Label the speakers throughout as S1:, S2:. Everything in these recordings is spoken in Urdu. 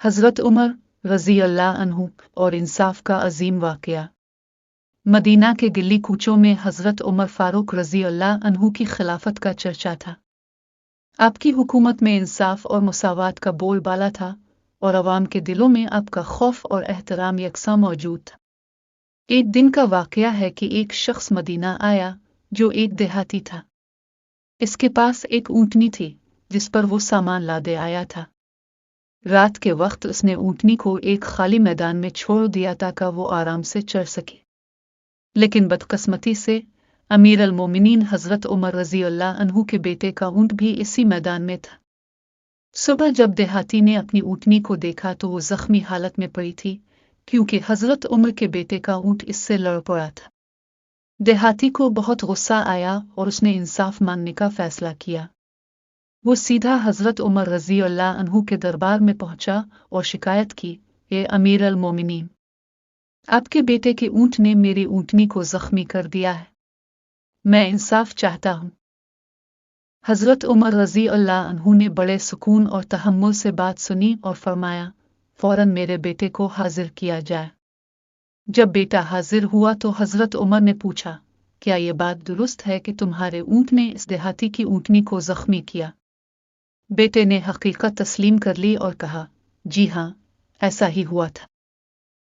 S1: حضرت عمر رضی اللہ عنہ اور انصاف کا عظیم واقعہ۔ مدینہ کے گلی کوچوں میں حضرت عمر فاروق رضی اللہ عنہ کی خلافت کا چرچا تھا۔ آپ کی حکومت میں انصاف اور مساوات کا بول بالا تھا اور عوام کے دلوں میں آپ کا خوف اور احترام یکساں موجود تھا۔ ایک دن کا واقعہ ہے کہ ایک شخص مدینہ آیا جو ایک دیہاتی تھا۔ اس کے پاس ایک اونٹنی تھی جس پر وہ سامان لادے آیا تھا۔ رات کے وقت اس نے اونٹنی کو ایک خالی میدان میں چھوڑ دیا تاکہ وہ آرام سے چر سکے، لیکن بدقسمتی سے امیر المومنین حضرت عمر رضی اللہ عنہ کے بیٹے کا اونٹ بھی اسی میدان میں تھا۔ صبح جب دیہاتی نے اپنی اونٹنی کو دیکھا تو وہ زخمی حالت میں پڑی تھی کیونکہ حضرت عمر کے بیٹے کا اونٹ اس سے لڑ پڑا تھا۔ دیہاتی کو بہت غصہ آیا اور اس نے انصاف ماننے کا فیصلہ کیا۔ وہ سیدھا حضرت عمر رضی اللہ عنہ کے دربار میں پہنچا اور شکایت کی، اے امیر المومنین، آپ کے بیٹے کے اونٹ نے میری اونٹنی کو زخمی کر دیا ہے، میں انصاف چاہتا ہوں۔ حضرت عمر رضی اللہ عنہ نے بڑے سکون اور تحمل سے بات سنی اور فرمایا، فوراً میرے بیٹے کو حاضر کیا جائے۔ جب بیٹا حاضر ہوا تو حضرت عمر نے پوچھا، کیا یہ بات درست ہے کہ تمہارے اونٹ نے اس دیہاتی کی اونٹنی کو زخمی کیا؟ بیٹے نے حقیقت تسلیم کر لی اور کہا، جی ہاں، ایسا ہی ہوا تھا۔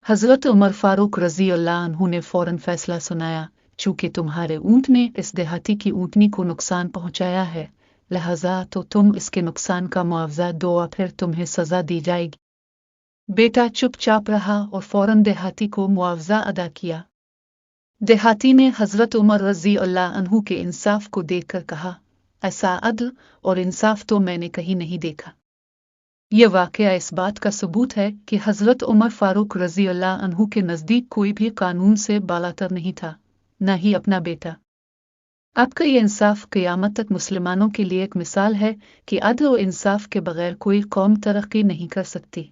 S1: حضرت عمر فاروق رضی اللہ عنہ نے فوراً فیصلہ سنایا، چونکہ تمہارے اونٹ نے اس دیہاتی کی اونٹنی کو نقصان پہنچایا ہے، لہذا تو تم اس کے نقصان کا معاوضہ دو اور پھر تمہیں سزا دی جائے گی۔ بیٹا چپ چاپ رہا اور فوراً دیہاتی کو معاوضہ ادا کیا۔ دیہاتی نے حضرت عمر رضی اللہ عنہ کے انصاف کو دیکھ کر کہا، ایسا عدل اور انصاف تو میں نے کہیں نہیں دیکھا۔ یہ واقعہ اس بات کا ثبوت ہے کہ حضرت عمر فاروق رضی اللہ عنہ کے نزدیک کوئی بھی قانون سے بالاتر نہیں تھا، نہ ہی اپنا بیٹا۔ آپ کا یہ انصاف قیامت تک مسلمانوں کے لیے ایک مثال ہے کہ عدل و انصاف کے بغیر کوئی قوم ترقی نہیں کر سکتی۔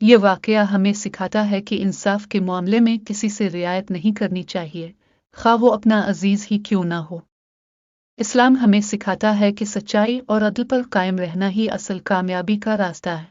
S1: یہ واقعہ ہمیں سکھاتا ہے کہ انصاف کے معاملے میں کسی سے رعایت نہیں کرنی چاہیے، خواہ وہ اپنا عزیز ہی کیوں نہ ہو۔ اسلام ہمیں سکھاتا ہے کہ سچائی اور عدل پر قائم رہنا ہی اصل کامیابی کا راستہ ہے۔